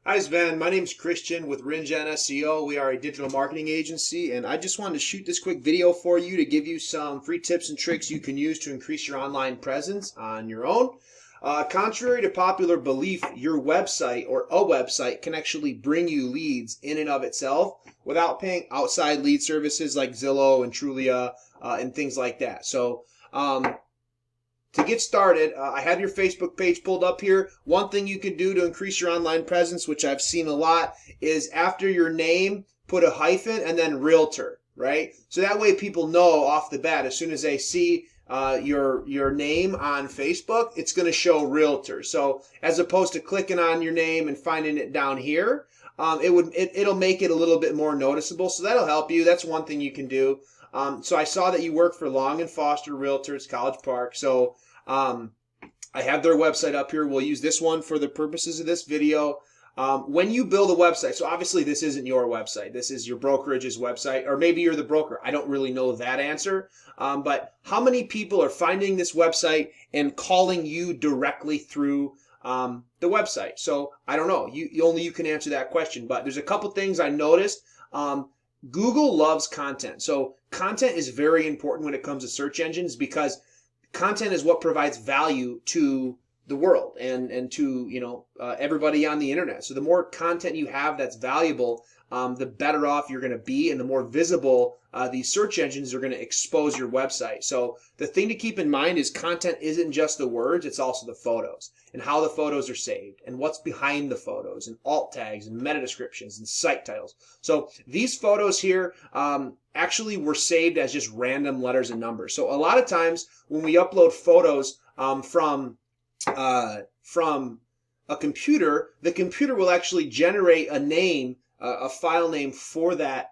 Hi Sven, my name's Christian with RinGen SEO. We are a digital marketing agency, and I just wanted to shoot this quick video for you to give you some free tips and tricks you can use to increase your online presence on your own. Contrary to popular belief, your website or a website can actually bring you leads in and of itself without paying outside lead services like Zillow and Trulia and things like that. To get started, I have your Facebook page pulled up here. One thing you can do to increase your online presence, which I've seen a lot, is after your name, put a hyphen and then Realtor, right? So that way people know off the bat, as soon as they see your name on Facebook, it's going to show Realtor. So as opposed to clicking on your name and finding it down here, it'll make it a little bit more noticeable. So that'll help you. That's one thing you can do. So I saw that you work for Long and Foster Realtors, College Park. So I have their website up here. We'll use this one for the purposes of this video. When you build a website, so obviously this isn't your website. This is your brokerage's website, or maybe you're the broker. I don't really know that answer. But how many people are finding this website and calling you directly through the website? So I don't know. Only you can answer that question. But there's a couple things I noticed. Google loves content. So content is very important when it comes to search engines because content is what provides value to the world and to everybody on the internet. So the more content you have that's valuable, the better off you're going to be, and the more visible these search engines are going to expose your website. So the thing to keep in mind is content isn't just the words, it's also the photos and how the photos are saved and what's behind the photos and alt tags and meta descriptions and site titles. So these photos here actually were saved as just random letters and numbers. So a lot of times when we upload photos from a computer, the computer will actually generate a name, a file name for that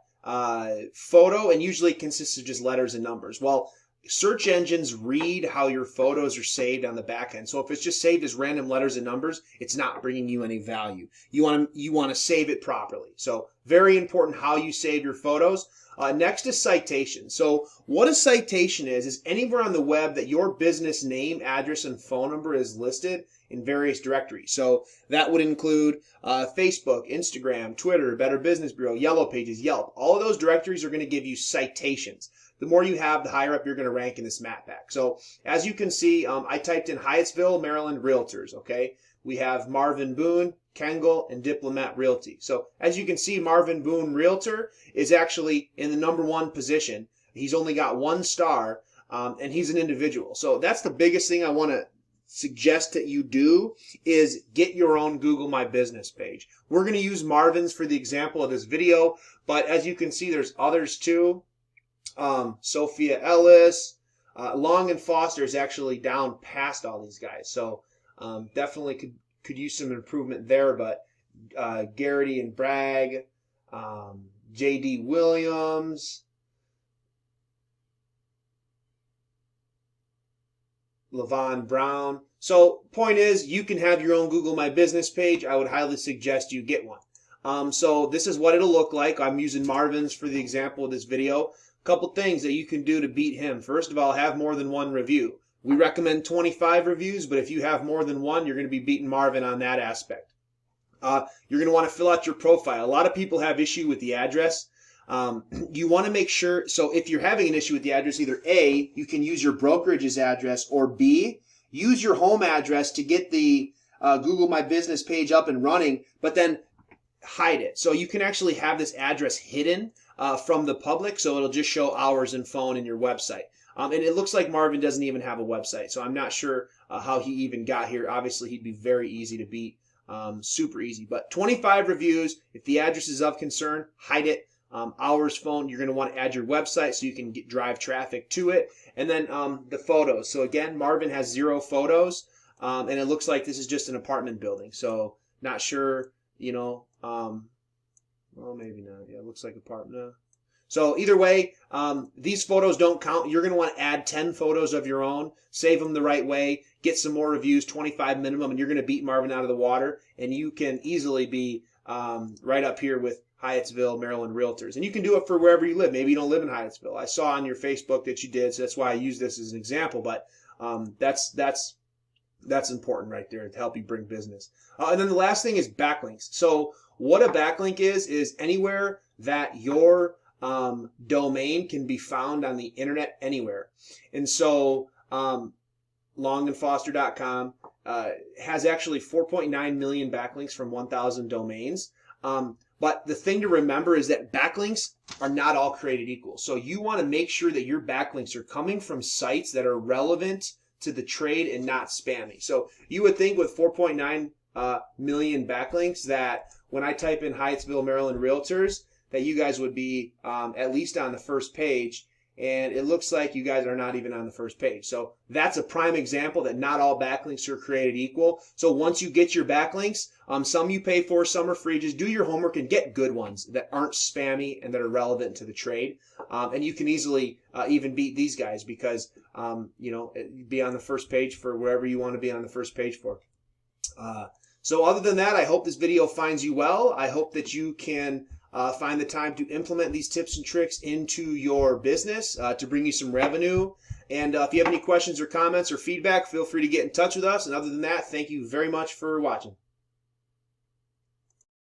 photo, and usually it consists of just letters and numbers. Well, search engines read how your photos are saved on the back end. So if it's just saved as random letters and numbers, it's not bringing you any value. You want to save it properly. So very important how you save your photos. Next is citation. So what a citation is anywhere on the web that your business name, address, and phone number is listed in various directories. So that would include Facebook, Instagram, Twitter, Better Business Bureau, Yellow Pages, Yelp. All of those directories are going to give you citations. The more you have, the higher up you're going to rank in this map pack. So as you can see, I typed in Hyattsville, Maryland Realtors, okay? We have Marvin Boone, Kengel, and Diplomat Realty. So as you can see, Marvin Boone Realtor is actually in the #1 position. He's only got 1 star, and he's an individual. So that's the biggest thing I want to suggest that you do is get your own Google My Business page. We're going to use Marvin's for the example of this video, but as you can see, there's others too. Sophia Ellis, Long and Foster is actually down past all these guys. So definitely could use some improvement there, but Garrity and Bragg, J.D. Williams, Levon Brown. So point is, you can have your own Google My Business page. I would highly suggest you get one. So this is what it'll look like. I'm using Marvin's for the example of this video. Couple things that you can do to beat him. First of all, have more than 1 review. We recommend 25 reviews, but if you have more than 1, you're going to be beating Marvin on that aspect. You're going to want to fill out your profile. A lot of people have issue with the address. You want to make sure, so if you're having an issue with the address, either A, you can use your brokerage's address, or B, use your home address to get the Google My Business page up and running, but then hide it. So you can actually have this address hidden from the public, so it'll just show hours and phone in your website. And it looks like Marvin doesn't even have a website, so I'm not sure how he even got here. Obviously, he'd be very easy to beat, super easy. But 25 reviews. If the address is of concern, hide it. Hours, phone, you're going to want to add your website so you can drive traffic to it. And then the photos. So again, Marvin has 0 photos, and it looks like this is just an apartment building. So not sure, well, maybe not. Yeah, it looks like apartment. So either way, these photos don't count. You're going to want to add 10 photos of your own, save them the right way, get some more reviews, 25 minimum, and you're going to beat Marvin out of the water, and you can easily be right up here with Hyattsville, Maryland Realtors. And you can do it for wherever you live. Maybe you don't live in Hyattsville. I saw on your Facebook that you did, so that's why I use this as an example. But that's That's important right there to help you bring business. And then the last thing is backlinks. So what a backlink is anywhere that your domain can be found on the internet anywhere. And so longandfoster.com has actually 4.9 million backlinks from 1,000 domains. But the thing to remember is that backlinks are not all created equal. So you want to make sure that your backlinks are coming from sites that are relevant to the trade and not spammy. So you would think with 4.9 million backlinks that when I type in Hyattsville, Maryland Realtors, that you guys would be at least on the first page. And it looks like you guys are not even on the first page. So that's a prime example that not all backlinks are created equal. So once you get your backlinks, some you pay for, some are free. Just do your homework and get good ones that aren't spammy and that are relevant to the trade. And you can easily even beat these guys because, be on the first page for wherever you want to be on the first page for. So other than that, I hope this video finds you well. I hope that you can find the time to implement these tips and tricks into your business to bring you some revenue. And if you have any questions or comments or feedback, feel free to get in touch with us. And other than that, thank you very much for watching.